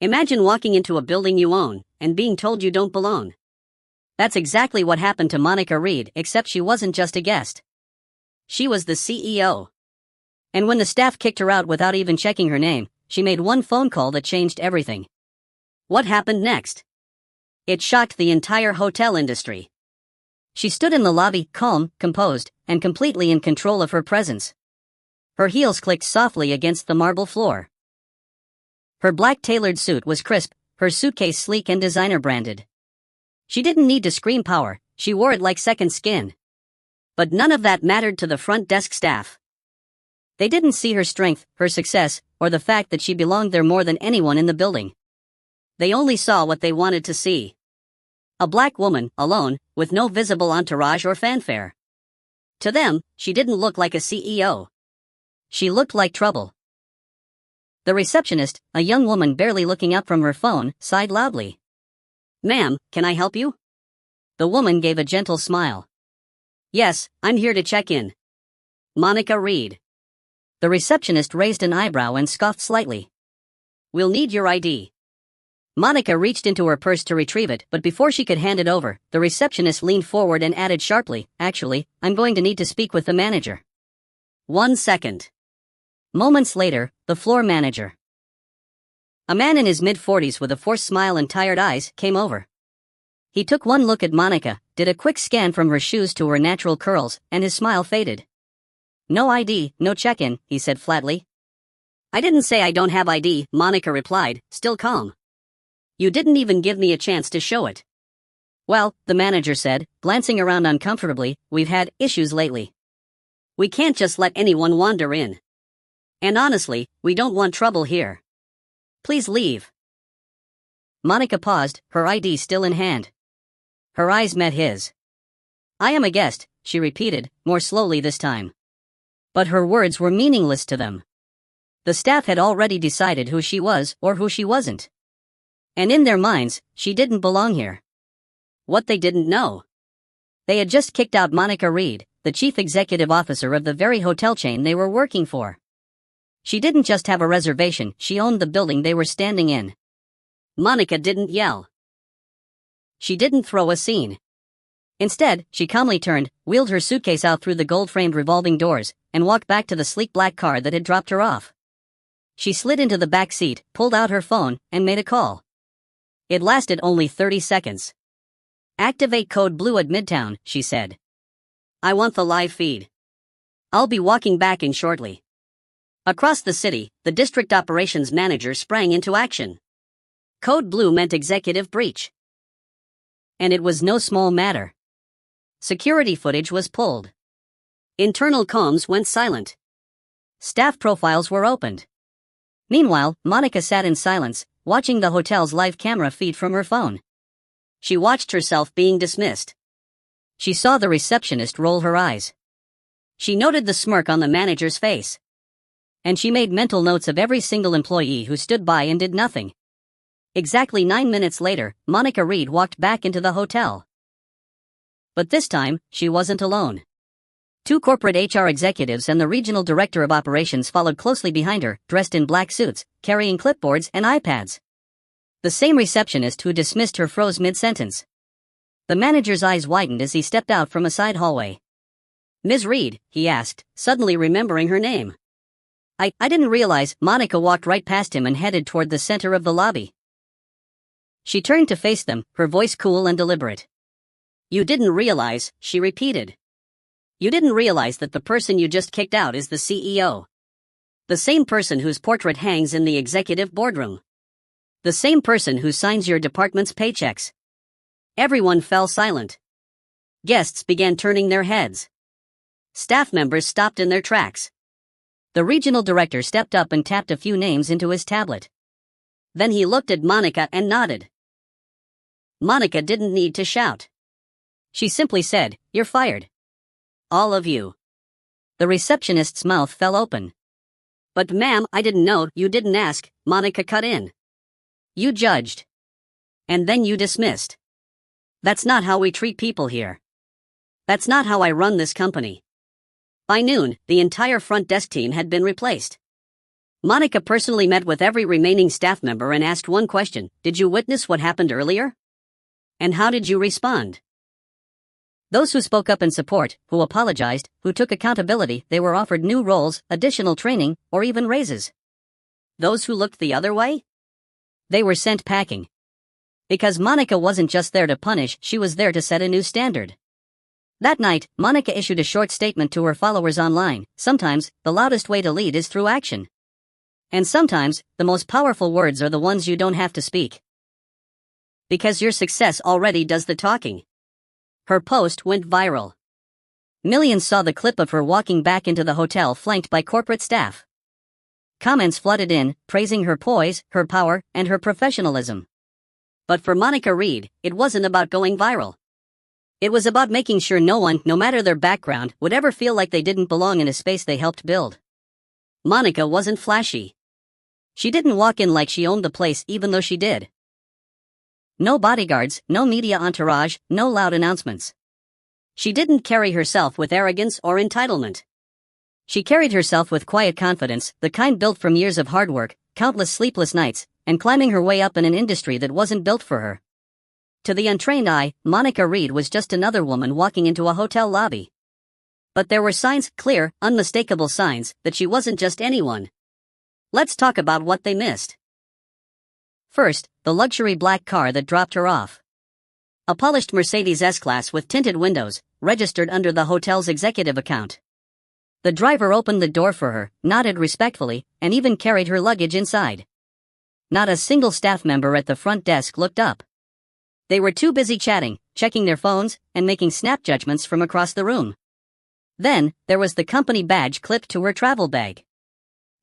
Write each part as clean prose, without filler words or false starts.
Imagine walking into a building you own and being told you don't belong. That's exactly what happened to Monica Reed, except she wasn't just a guest. She was the CEO. And when the staff kicked her out without even checking her name, she made one phone call that changed everything. What happened next? It shocked the entire hotel industry. She stood in the lobby, calm, composed, and completely in control of her presence. Her heels clicked softly against the marble floor. Her black tailored suit was crisp, her suitcase sleek and designer branded. She didn't need to scream power, she wore it like second skin. But none of that mattered to the front desk staff. They didn't see her strength, her success, or the fact that she belonged there more than anyone in the building. They only saw what they wanted to see. A black woman, alone, with no visible entourage or fanfare. To them, she didn't look like a CEO. She looked like trouble. The receptionist, a young woman barely looking up from her phone, sighed loudly. "Ma'am, can I help you?" The woman gave a gentle smile. "Yes, I'm here to check in. Monica Reed." The receptionist raised an eyebrow and scoffed slightly. "We'll need your ID." Monica reached into her purse to retrieve it, but before she could hand it over, the receptionist leaned forward and added sharply, "Actually, I'm going to need to speak with the manager." 1 second. Moments later, the floor manager, a man in his mid-40s with a forced smile and tired eyes, came over. He took one look at Monica, did a quick scan from her shoes to her natural curls, and his smile faded. "No ID, no check-in," he said flatly. "I didn't say I don't have ID," Monica replied, still calm. "You didn't even give me a chance to show it." "Well," the manager said, glancing around uncomfortably, "we've had issues lately. We can't just let anyone wander in. And honestly, we don't want trouble here. Please leave." Monica paused, her ID still in hand. Her eyes met his. "I am a guest," she repeated, more slowly this time. But her words were meaningless to them. The staff had already decided who she was or who she wasn't. And in their minds, she didn't belong here. What they didn't know. They had just kicked out Monica Reed, the chief executive officer of the very hotel chain they were working for. She didn't just have a reservation, she owned the building they were standing in. Monica didn't yell. She didn't throw a scene. Instead, she calmly turned, wheeled her suitcase out through the gold-framed revolving doors, and walked back to the sleek black car that had dropped her off. She slid into the back seat, pulled out her phone, and made a call. It lasted only 30 seconds. "Activate code blue at Midtown," she said. "I want the live feed. I'll be walking back in shortly." Across the city, the district operations manager sprang into action. Code blue meant executive breach. And it was no small matter. Security footage was pulled. Internal comms went silent. Staff profiles were opened. Meanwhile, Monica sat in silence, watching the hotel's live camera feed from her phone. She watched herself being dismissed. She saw the receptionist roll her eyes. She noted the smirk on the manager's face. And she made mental notes of every single employee who stood by and did nothing. Exactly 9 minutes later, Monica Reed walked back into the hotel. But this time, she wasn't alone. 2 corporate HR executives and the regional director of operations followed closely behind her, dressed in black suits, carrying clipboards and iPads. The same receptionist who dismissed her froze mid-sentence. The manager's eyes widened as he stepped out from a side hallway. "Ms. Reed," he asked, suddenly remembering her name. I didn't realize." Monica walked right past him and headed toward the center of the lobby. She turned to face them, her voice cool and deliberate. "You didn't realize," she repeated. "You didn't realize that the person you just kicked out is the CEO. The same person whose portrait hangs in the executive boardroom. The same person who signs your department's paychecks." Everyone fell silent. Guests began turning their heads. Staff members stopped in their tracks. The regional director stepped up and tapped a few names into his tablet. Then he looked at Monica and nodded. Monica didn't need to shout. She simply said, "You're fired. All of you." The receptionist's mouth fell open. "But ma'am, I didn't know." "You didn't ask," Monica cut in. "You judged. And then you dismissed. That's not how we treat people here. That's not how I run this company." By noon, the entire front desk team had been replaced. Monica personally met with every remaining staff member and asked one question: did you witness what happened earlier? And how did you respond? Those who spoke up in support, who apologized, who took accountability, they were offered new roles, additional training, or even raises. Those who looked the other way? They were sent packing. Because Monica wasn't just there to punish, she was there to set a new standard. That night, Monica issued a short statement to her followers online: sometimes, the loudest way to lead is through action. And sometimes, the most powerful words are the ones you don't have to speak. Because your success already does the talking. Her post went viral. Millions saw the clip of her walking back into the hotel flanked by corporate staff. Comments flooded in, praising her poise, her power, and her professionalism. But for Monica Reed, it wasn't about going viral. It was about making sure no one, no matter their background, would ever feel like they didn't belong in a space they helped build. Monica wasn't flashy. She didn't walk in like she owned the place, even though she did. No bodyguards, no media entourage, no loud announcements. She didn't carry herself with arrogance or entitlement. She carried herself with quiet confidence, the kind built from years of hard work, countless sleepless nights, and climbing her way up in an industry that wasn't built for her. To the untrained eye, Monica Reed was just another woman walking into a hotel lobby. But there were signs, clear, unmistakable signs, that she wasn't just anyone. Let's talk about what they missed. First, the luxury black car that dropped her off. A polished Mercedes S-Class with tinted windows, registered under the hotel's executive account. The driver opened the door for her, nodded respectfully, and even carried her luggage inside. Not a single staff member at the front desk looked up. They were too busy chatting, checking their phones, and making snap judgments from across the room. Then, there was the company badge clipped to her travel bag.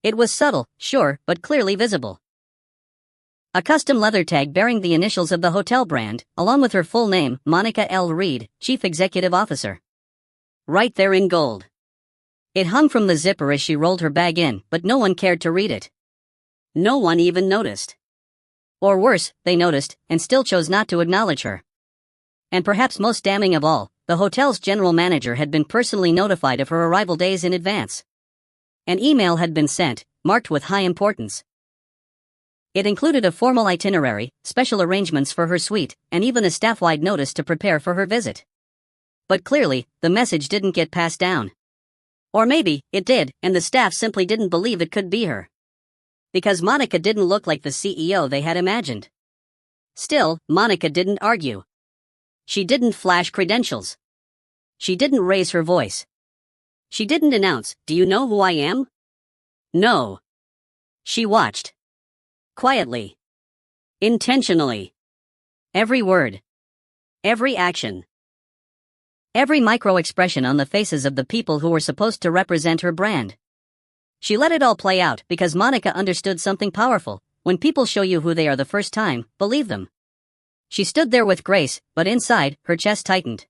It was subtle, sure, but clearly visible. A custom leather tag bearing the initials of the hotel brand, along with her full name, Monica L. Reed, Chief Executive Officer. Right there in gold. It hung from the zipper as she rolled her bag in, but no one cared to read it. No one even noticed. Or worse, they noticed, and still chose not to acknowledge her. And perhaps most damning of all, the hotel's general manager had been personally notified of her arrival days in advance. An email had been sent, marked with high importance. It included a formal itinerary, special arrangements for her suite, and even a staff-wide notice to prepare for her visit. But clearly, the message didn't get passed down. Or maybe, it did, and the staff simply didn't believe it could be her. Because Monica didn't look like the CEO they had imagined. Still, Monica didn't argue. She didn't flash credentials. She didn't raise her voice. She didn't announce, "Do you know who I am?" No. She watched. Quietly. Intentionally. Every word. Every action. Every micro-expression on the faces of the people who were supposed to represent her brand. She let it all play out because Monica understood something powerful: when people show you who they are the first time, believe them. She stood there with grace, but inside, her chest tightened.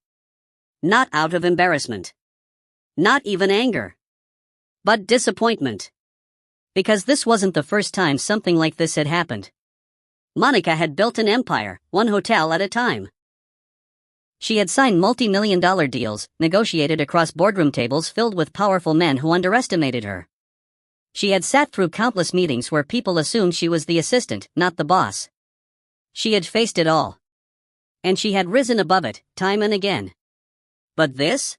Not out of embarrassment. Not even anger. But disappointment. Because this wasn't the first time something like this had happened. Monica had built an empire, one hotel at a time. She had signed multi-million-dollar deals, negotiated across boardroom tables filled with powerful men who underestimated her. She had sat through countless meetings where people assumed she was the assistant, not the boss. She had faced it all. And she had risen above it, time and again. But this?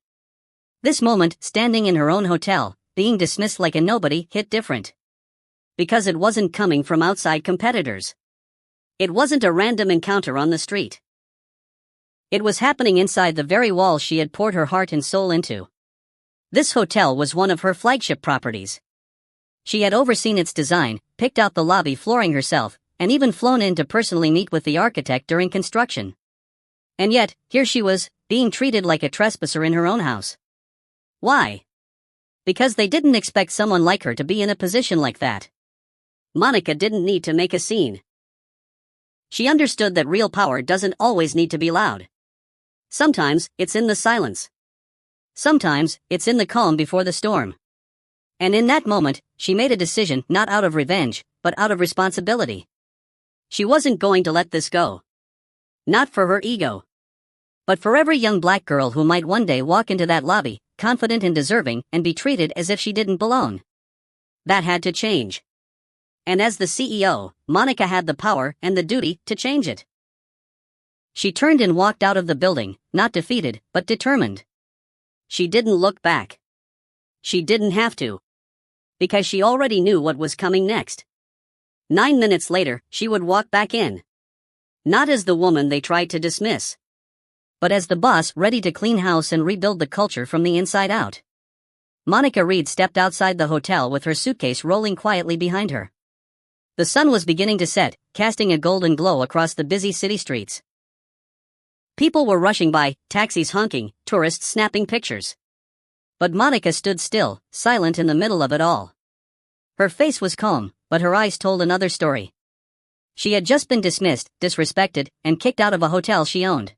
This moment, standing in her own hotel, being dismissed like a nobody, hit different. Because it wasn't coming from outside competitors. It wasn't a random encounter on the street. It was happening inside the very walls she had poured her heart and soul into. This hotel was one of her flagship properties. She had overseen its design, picked out the lobby flooring herself, and even flown in to personally meet with the architect during construction. And yet, here she was, being treated like a trespasser in her own house. Why? Because they didn't expect someone like her to be in a position like that. Monica didn't need to make a scene. She understood that real power doesn't always need to be loud. Sometimes, it's in the silence. Sometimes, it's in the calm before the storm. And in that moment, she made a decision not out of revenge, but out of responsibility. She wasn't going to let this go. Not for her ego. But for every young black girl who might one day walk into that lobby, confident and deserving, and be treated as if she didn't belong. That had to change. And as the CEO, Monica had the power and the duty to change it. She turned and walked out of the building, not defeated, but determined. She didn't look back. She didn't have to. Because she already knew what was coming next. 9 minutes later, she would walk back in. Not as the woman they tried to dismiss, but as the boss ready to clean house and rebuild the culture from the inside out. Monica Reed stepped outside the hotel with her suitcase rolling quietly behind her. The sun was beginning to set, casting a golden glow across the busy city streets. People were rushing by, taxis honking, tourists snapping pictures. But Monica stood still, silent in the middle of it all. Her face was calm, but her eyes told another story. She had just been dismissed, disrespected, and kicked out of a hotel she owned.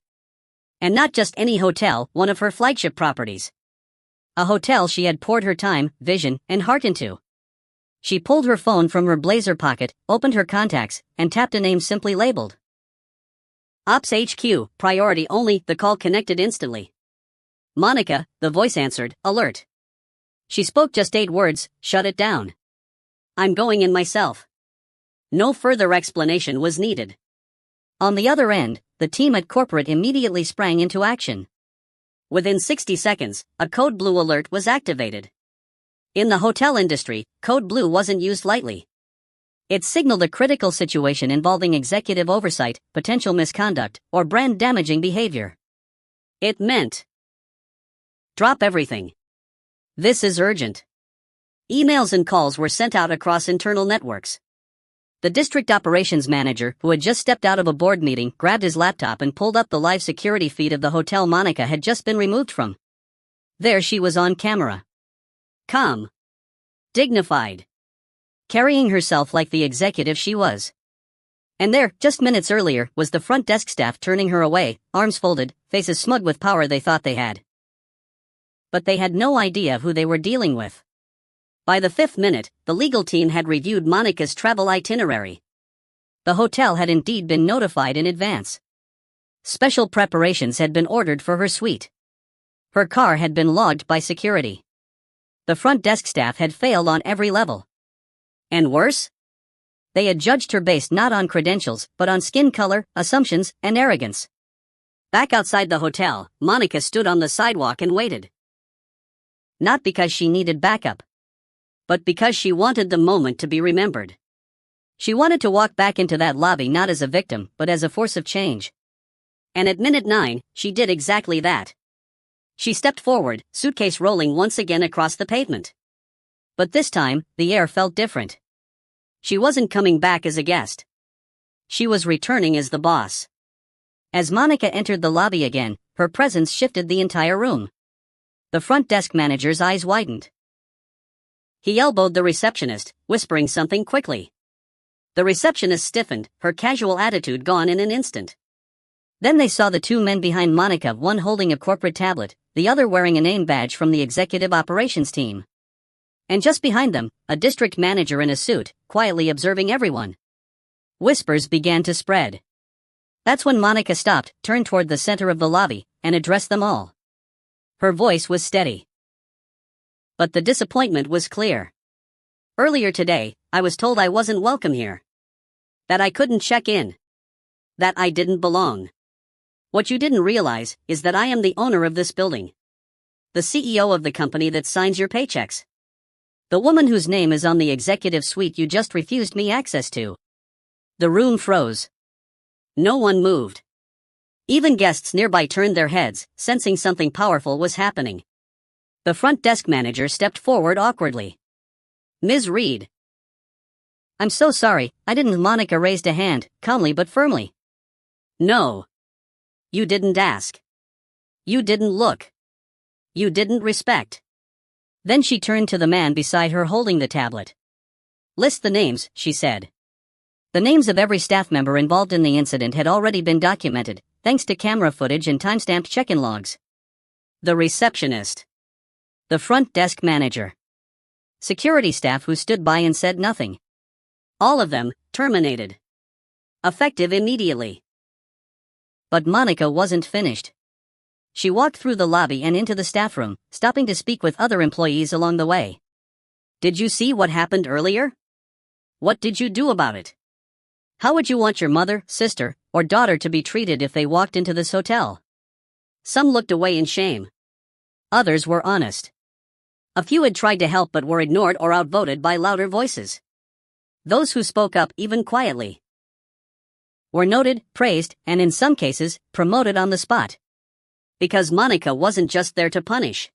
And not just any hotel, one of her flagship properties. A hotel she had poured her time, vision, and heart into. She pulled her phone from her blazer pocket, opened her contacts, and tapped a name simply labeled. Ops HQ, priority only. The call connected instantly. Monica, the voice answered, alert. She spoke just 8 words, shut it down. I'm going in myself. No further explanation was needed. On the other end, the team at corporate immediately sprang into action. Within 60 seconds, a code blue alert was activated. In the hotel industry, code blue wasn't used lightly. It signaled a critical situation involving executive oversight, potential misconduct, or brand-damaging behavior. It meant, drop everything. This is urgent. Emails and calls were sent out across internal networks. The district operations manager, who had just stepped out of a board meeting, grabbed his laptop and pulled up the live security feed of the hotel Monica had just been removed from. There she was on camera. Calm. Dignified. Carrying herself like the executive she was. And there, just minutes earlier, was the front desk staff turning her away, arms folded, faces smug with power they thought they had. But they had no idea who they were dealing with. By the 5th minute, the legal team had reviewed Monica's travel itinerary. The hotel had indeed been notified in advance. Special preparations had been ordered for her suite. Her car had been logged by security. The front desk staff had failed on every level. And worse? They had judged her based not on credentials, but on skin color, assumptions, and arrogance. Back outside the hotel, Monica stood on the sidewalk and waited. Not because she needed backup, but because she wanted the moment to be remembered. She wanted to walk back into that lobby not as a victim, but as a force of change. And at minute 9, she did exactly that. She stepped forward, suitcase rolling once again across the pavement. But this time, the air felt different. She wasn't coming back as a guest. She was returning as the boss. As Monica entered the lobby again, her presence shifted the entire room. The front desk manager's eyes widened. He elbowed the receptionist, whispering something quickly. The receptionist stiffened, her casual attitude gone in an instant. Then they saw the 2 men behind Monica, one holding a corporate tablet, the other wearing a name badge from the executive operations team. And just behind them, a district manager in a suit, quietly observing everyone. Whispers began to spread. That's when Monica stopped, turned toward the center of the lobby, and addressed them all. Her voice was steady. But the disappointment was clear. Earlier today, I was told I wasn't welcome here. That I couldn't check in. That I didn't belong. What you didn't realize is that I am the owner of this building. The CEO of the company that signs your paychecks. The woman whose name is on the executive suite you just refused me access to. The room froze. No one moved. Even guests nearby turned their heads, sensing something powerful was happening. The front desk manager stepped forward awkwardly. Ms. Reed. I'm so sorry, I didn't. Monica raised a hand, calmly but firmly. No. You didn't ask. You didn't look. You didn't respect. Then she turned to the man beside her holding the tablet. List the names, she said. The names of every staff member involved in the incident had already been documented, thanks to camera footage and timestamped check-in logs. The receptionist. The front desk manager. Security staff who stood by and said nothing. All of them, terminated. Effective immediately. But Monica wasn't finished. She walked through the lobby and into the staff room, stopping to speak with other employees along the way. Did you see what happened earlier? What did you do about it? How would you want your mother, sister, or daughter to be treated if they walked into this hotel? Some looked away in shame. Others were honest. A few had tried to help but were ignored or outvoted by louder voices. Those who spoke up, even quietly, were noted, praised, and in some cases, promoted on the spot. Because Monica wasn't just there to punish.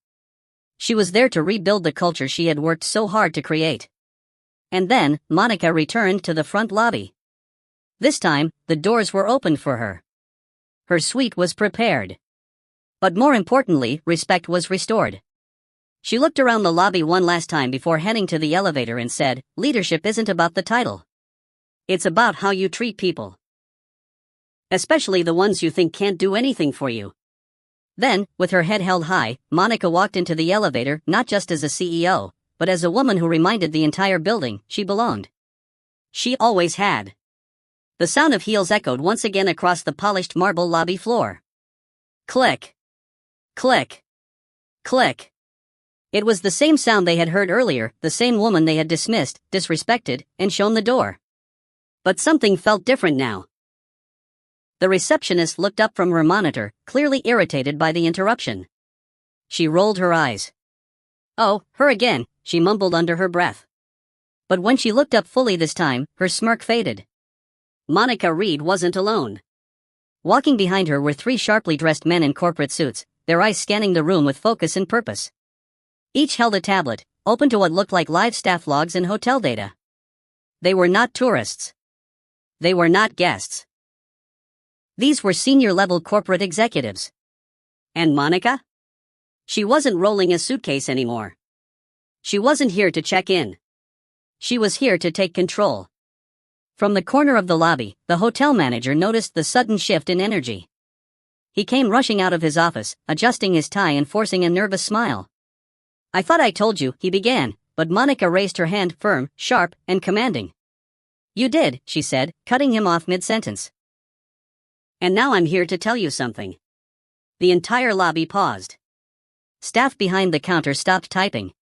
She was there to rebuild the culture she had worked so hard to create. And then, Monica returned to the front lobby. This time, the doors were opened for her. Her suite was prepared. But more importantly, respect was restored. She looked around the lobby one last time before heading to the elevator and said, "Leadership isn't about the title. It's about how you treat people. Especially the ones you think can't do anything for you." Then, with her head held high, Monica walked into the elevator not just as a CEO, but as a woman who reminded the entire building she belonged. She always had. The sound of heels echoed once again across the polished marble lobby floor. Click. Click. Click. It was the same sound they had heard earlier, the same woman they had dismissed, disrespected, and shown the door. But something felt different now. The receptionist looked up from her monitor, clearly irritated by the interruption. She rolled her eyes. "Oh, her again," she mumbled under her breath. But when she looked up fully this time, her smirk faded. Monica Reed wasn't alone. Walking behind her were three sharply dressed men in corporate suits, their eyes scanning the room with focus and purpose. Each held a tablet, open to what looked like live staff logs and hotel data. They were not tourists. They were not guests. These were senior-level corporate executives. And Monica? She wasn't rolling a suitcase anymore. She wasn't here to check in. She was here to take control. From the corner of the lobby, the hotel manager noticed the sudden shift in energy. He came rushing out of his office, adjusting his tie and forcing a nervous smile. "I thought I told you," he began, but Monica raised her hand, firm, sharp, and commanding. "You did," she said, cutting him off mid-sentence. "And now I'm here to tell you something." The entire lobby paused. Staff behind the counter stopped typing.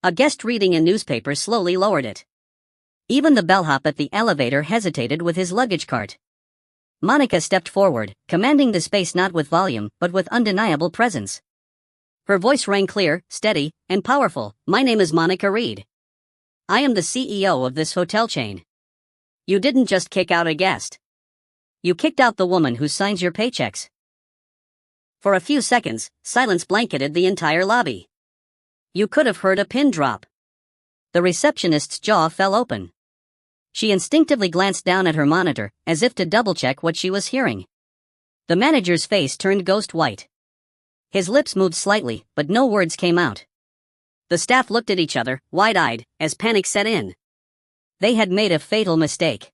A guest reading a newspaper slowly lowered it. Even the bellhop at the elevator hesitated with his luggage cart. Monica stepped forward, commanding the space not with volume, but with undeniable presence. Her voice rang clear, steady, and powerful. "My name is Monica Reed. I am the CEO of this hotel chain. You didn't just kick out a guest. You kicked out the woman who signs your paychecks." For a few seconds, silence blanketed the entire lobby. You could have heard a pin drop. The receptionist's jaw fell open. She instinctively glanced down at her monitor, as if to double-check what she was hearing. The manager's face turned ghost white. His lips moved slightly, but no words came out. The staff looked at each other, wide-eyed, as panic set in. They had made a fatal mistake.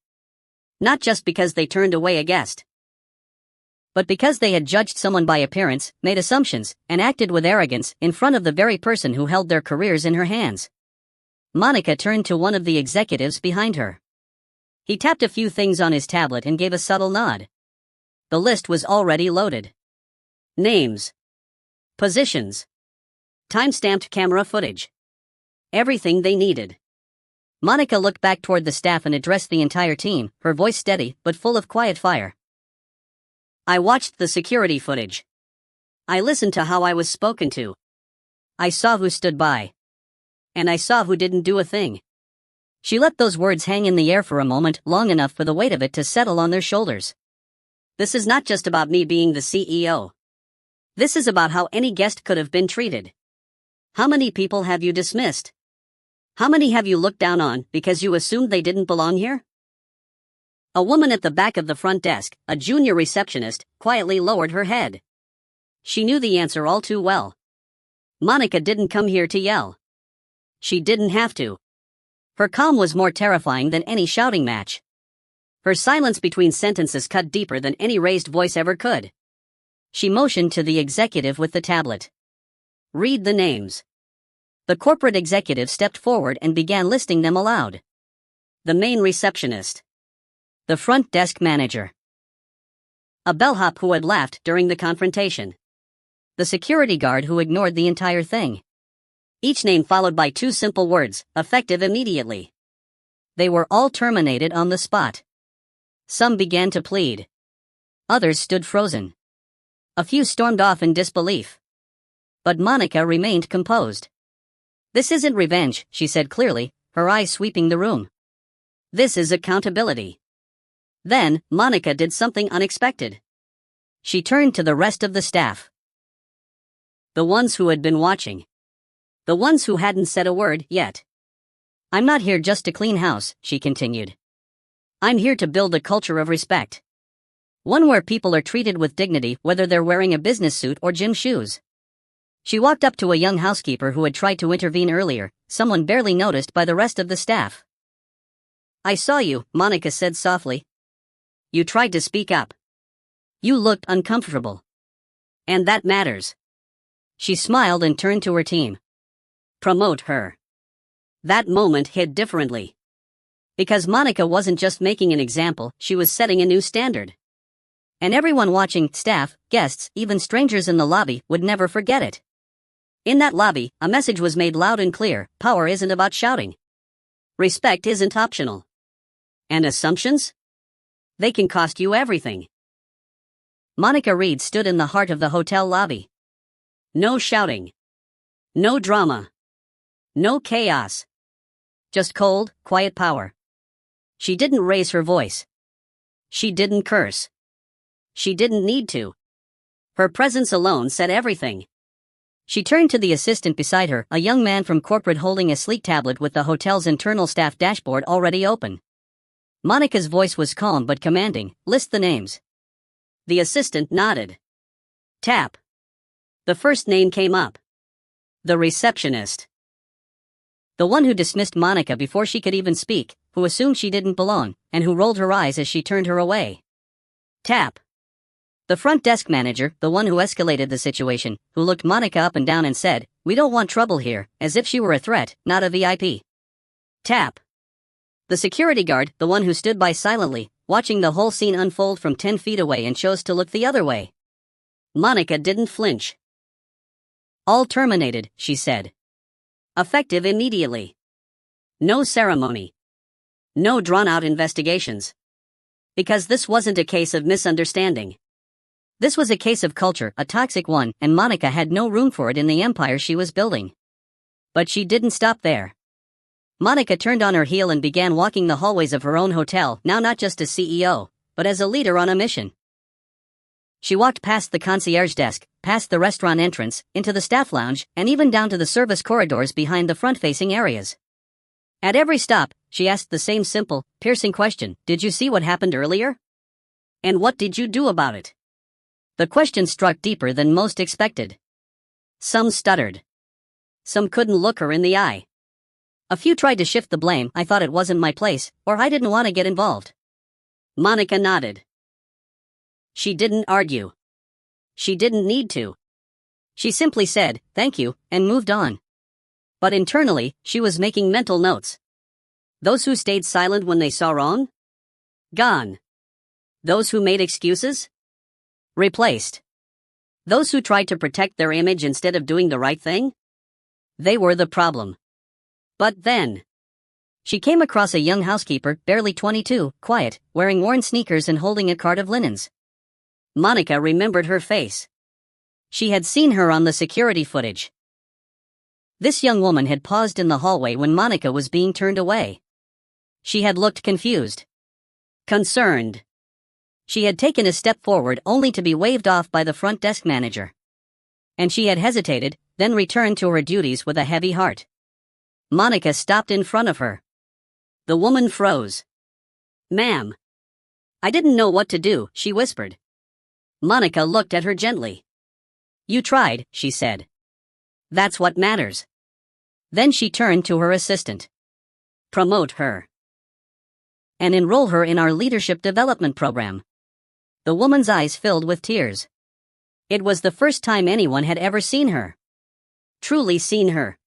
Not just because they turned away a guest, but because they had judged someone by appearance, made assumptions, and acted with arrogance in front of the very person who held their careers in her hands. Monica turned to one of the executives behind her. He tapped a few things on his tablet and gave a subtle nod. The list was already loaded. Names. Positions. Time-stamped camera footage. Everything they needed. Monica looked back toward the staff and addressed the entire team, her voice steady but full of quiet fire. "I watched the security footage. I listened to how I was spoken to. I saw who stood by. And I saw who didn't do a thing." She let those words hang in the air for a moment, long enough for the weight of it to settle on their shoulders. "This is not just about me being the CEO. This is about how any guest could have been treated. How many people have you dismissed? How many have you looked down on because you assumed they didn't belong here?" A woman at the back of the front desk, a junior receptionist, quietly lowered her head. She knew the answer all too well. Monica didn't come here to yell. She didn't have to. Her calm was more terrifying than any shouting match. Her silence between sentences cut deeper than any raised voice ever could. She motioned to the executive with the tablet. "Read the names." The corporate executive stepped forward and began listing them aloud. The main receptionist. The front desk manager. A bellhop who had laughed during the confrontation. The security guard who ignored the entire thing. Each name followed by two simple words, effective immediately. They were all terminated on the spot. Some began to plead. Others stood frozen. A few stormed off in disbelief. But Monica remained composed. "This isn't revenge," she said clearly, her eyes sweeping the room. "This is accountability." Then, Monica did something unexpected. She turned to the rest of the staff. The ones who had been watching. The ones who hadn't said a word yet. "I'm not here just to clean house," she continued. "I'm here to build a culture of respect. One where people are treated with dignity whether they're wearing a business suit or gym shoes." She walked up to a young housekeeper who had tried to intervene earlier, someone barely noticed by the rest of the staff. "I saw you," Monica said softly. "You tried to speak up. You looked uncomfortable. And that matters." She smiled and turned to her team. "Promote her." That moment hit differently. Because Monica wasn't just making an example, she was setting a new standard. And everyone watching, staff, guests, even strangers in the lobby, would never forget it. In that lobby, a message was made loud and clear: power isn't about shouting. Respect isn't optional. And assumptions? They can cost you everything. Monica Reed stood in the heart of the hotel lobby. No shouting. No drama. No chaos. Just cold, quiet power. She didn't raise her voice. She didn't curse. She didn't need to. Her presence alone said everything. She turned to the assistant beside her, a young man from corporate holding a sleek tablet with the hotel's internal staff dashboard already open. Monica's voice was calm but commanding. "List the names." The assistant nodded. Tap. The first name came up. The receptionist. The one who dismissed Monica before she could even speak, who assumed she didn't belong, and who rolled her eyes as she turned her away. Tap. The front desk manager, the one who escalated the situation, who looked Monica up and down and said, "We don't want trouble here," as if she were a threat, not a VIP. Tap. The security guard, the one who stood by silently, watching the whole scene unfold from 10 feet away and chose to look the other way. Monica didn't flinch. "All terminated," she said. "Effective immediately. No ceremony. No drawn-out investigations. Because this wasn't a case of misunderstanding. This was a case of culture, a toxic one, and Monica had no room for it in the empire she was building." But she didn't stop there. Monica turned on her heel and began walking the hallways of her own hotel, now not just as CEO, but as a leader on a mission. She walked past the concierge desk, past the restaurant entrance, into the staff lounge, and even down to the service corridors behind the front-facing areas. At every stop, she asked the same simple, piercing question: "Did you see what happened earlier? And what did you do about it?" The question struck deeper than most expected. Some stuttered. Some couldn't look her in the eye. A few tried to shift the blame: "I thought it wasn't my place," or "I didn't want to get involved." Monica nodded. She didn't argue. She didn't need to. She simply said, "Thank you," and moved on. But internally, she was making mental notes. Those who stayed silent when they saw wrong? Gone. Those who made excuses? Replaced. Those who tried to protect their image instead of doing the right thing? They were the problem. But then, she came across a young housekeeper, barely 22, quiet, wearing worn sneakers and holding a cart of linens. Monica remembered her face. She had seen her on the security footage. This young woman had paused in the hallway when Monica was being turned away. She had looked confused. Concerned. She had taken a step forward only to be waved off by the front desk manager. And she had hesitated, then returned to her duties with a heavy heart. Monica stopped in front of her. The woman froze. "Ma'am." "I didn't know what to do," she whispered. Monica looked at her gently. "You tried," she said. "That's what matters." Then she turned to her assistant. "Promote her. And enroll her in our leadership development program." The woman's eyes filled with tears. It was the first time anyone had ever seen her. Truly seen her.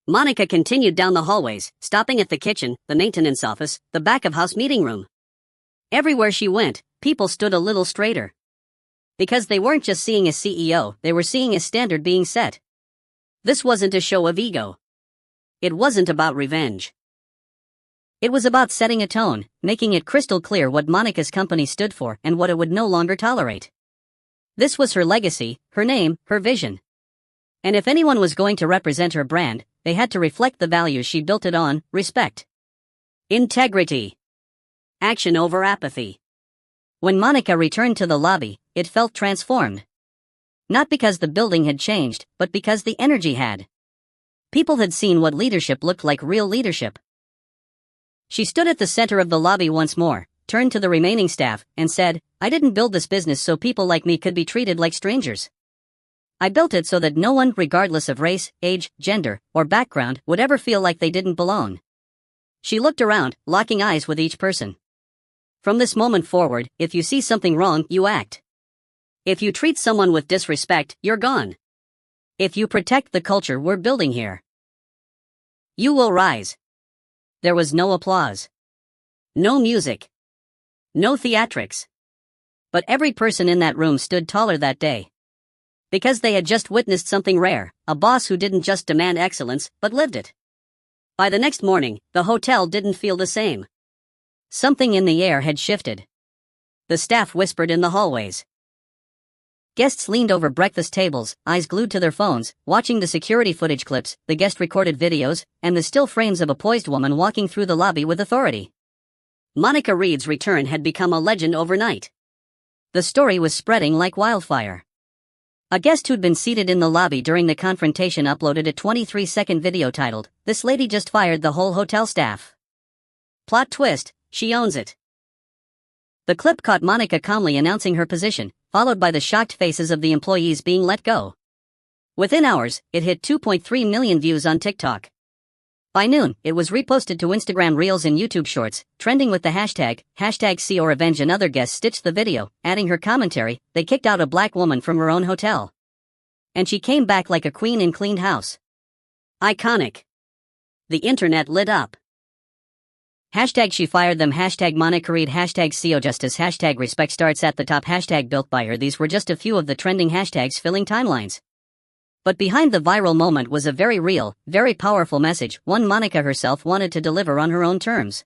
Monica continued down the hallways, stopping at the kitchen, the maintenance office, the back-of-house meeting room. Everywhere she went, people stood a little straighter. Because they weren't just seeing a CEO, they were seeing a standard being set. This wasn't a show of ego. It wasn't about revenge. It was about setting a tone, making it crystal clear what Monica's company stood for and what it would no longer tolerate. This was her legacy, her name, her vision. And if anyone was going to represent her brand, they had to reflect the values she built it on: respect, integrity, action over apathy. When Monica returned to the lobby, it felt transformed. Not because the building had changed, but because the energy had. People had seen what leadership looked like, real leadership. She stood at the center of the lobby once more, turned to the remaining staff, and said, "I didn't build this business so people like me could be treated like strangers. I built it so that no one, regardless of race, age, gender, or background, would ever feel like they didn't belong." She looked around, locking eyes with each person. "From this moment forward, if you see something wrong, you act. If you treat someone with disrespect, you're gone. If you protect the culture we're building here, you will rise." There was no applause. No music. No theatrics. But every person in that room stood taller that day. Because they had just witnessed something rare, a boss who didn't just demand excellence, but lived it. By the next morning, the hotel didn't feel the same. Something in the air had shifted. The staff whispered in the hallways. Guests leaned over breakfast tables, eyes glued to their phones, watching the security footage clips, the guest-recorded videos, and the still frames of a poised woman walking through the lobby with authority. Monica Reed's return had become a legend overnight. The story was spreading like wildfire. A guest who'd been seated in the lobby during the confrontation uploaded a 23-second video titled, "This lady just fired the whole hotel staff. Plot twist, she owns it." The clip caught Monica calmly announcing her position, followed by the shocked faces of the employees being let go. Within hours, it hit 2.3 million views on TikTok. By noon, it was reposted to Instagram Reels and YouTube Shorts, trending with the hashtag #SeeOurRevenge. Another guest stitched the video, adding her commentary, "They kicked out a black woman from her own hotel. And she came back like a queen and cleaned house." Iconic. The internet lit up. #she fired them, #Monica Reed, #SeeOurJustice, #respect starts at the top, #built by her. These were just a few of the trending hashtags filling timelines. But behind the viral moment was a very real, very powerful message, one Monica herself wanted to deliver on her own terms.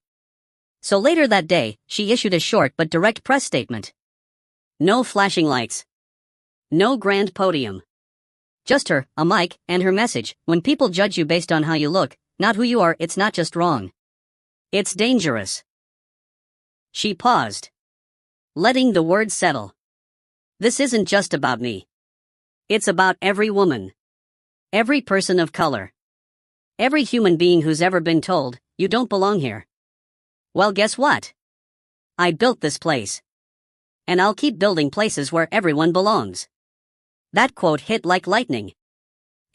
So later that day, she issued a short but direct press statement. No flashing lights. No grand podium. Just her, a mic, and her message: when people judge you based on how you look, not who you are, it's not just wrong. It's dangerous. She paused, letting the words settle. This isn't just about me. It's about every woman. Every person of color. Every human being who's ever been told, "You don't belong here." Well, guess what? I built this place. And I'll keep building places where everyone belongs. That quote hit like lightning.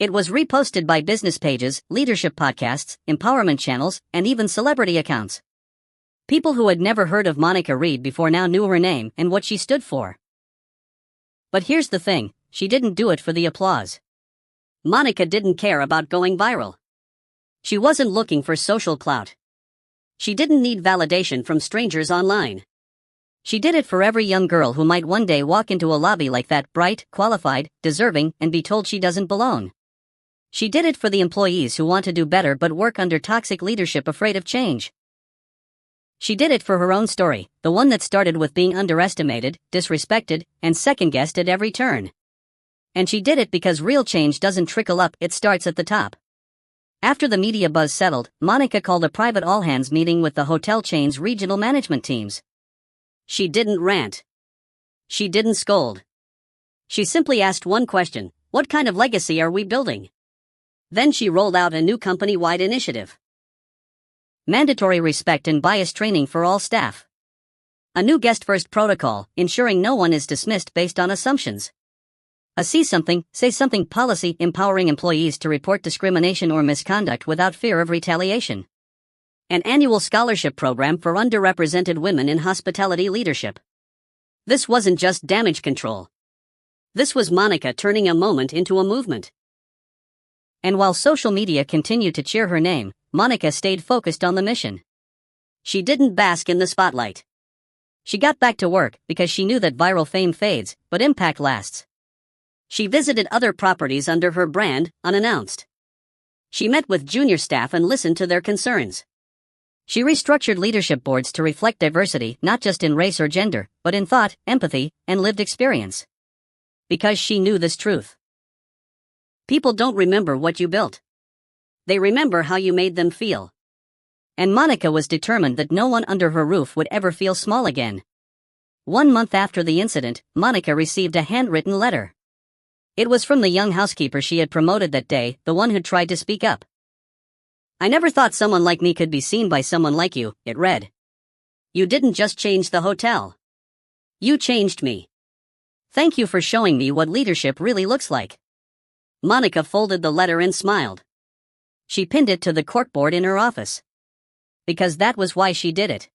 It was reposted by business pages, leadership podcasts, empowerment channels, and even celebrity accounts. People who had never heard of Monica Reed before now knew her name and what she stood for. But here's the thing, she didn't do it for the applause. Monica didn't care about going viral. She wasn't looking for social clout. She didn't need validation from strangers online. She did it for every young girl who might one day walk into a lobby like that, bright, qualified, deserving, and be told she doesn't belong. She did it for the employees who want to do better but work under toxic leadership, afraid of change. She did it for her own story, the one that started with being underestimated, disrespected, and second-guessed at every turn. And she did it because real change doesn't trickle up, it starts at the top. After the media buzz settled, Monica called a private all-hands meeting with the hotel chain's regional management teams. She didn't rant. She didn't scold. She simply asked one question: what kind of legacy are we building? Then she rolled out a new company-wide initiative. Mandatory respect and bias training for all staff. A new guest-first protocol, ensuring no one is dismissed based on assumptions. A see something, say something policy, empowering employees to report discrimination or misconduct without fear of retaliation. An annual scholarship program for underrepresented women in hospitality leadership. This wasn't just damage control. This was Monica turning a moment into a movement. And while social media continued to cheer her name, Monica stayed focused on the mission. She didn't bask in the spotlight. She got back to work because she knew that viral fame fades, but impact lasts. She visited other properties under her brand, unannounced. She met with junior staff and listened to their concerns. She restructured leadership boards to reflect diversity not just in race or gender, but in thought, empathy, and lived experience. Because she knew this truth. People don't remember what you built. They remember how you made them feel. And Monica was determined that no one under her roof would ever feel small again. 1 month after the incident, Monica received a handwritten letter. It was from the young housekeeper she had promoted that day, the one who tried to speak up. "I never thought someone like me could be seen by someone like you," it read. "You didn't just change the hotel. You changed me. Thank you for showing me what leadership really looks like." Monica folded the letter and smiled. She pinned it to the corkboard in her office. Because that was why she did it.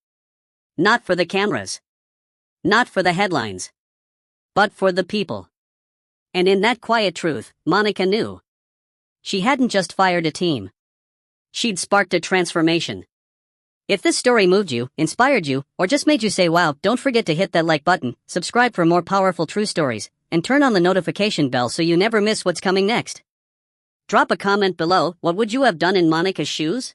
Not for the cameras. Not for the headlines. But for the people. And in that quiet truth, Monica knew. She hadn't just fired a team. She'd sparked a transformation. If this story moved you, inspired you, or just made you say wow, don't forget to hit that like button, subscribe for more powerful true stories, and turn on the notification bell so you never miss what's coming next. Drop a comment below. What would you have done in Monica's shoes?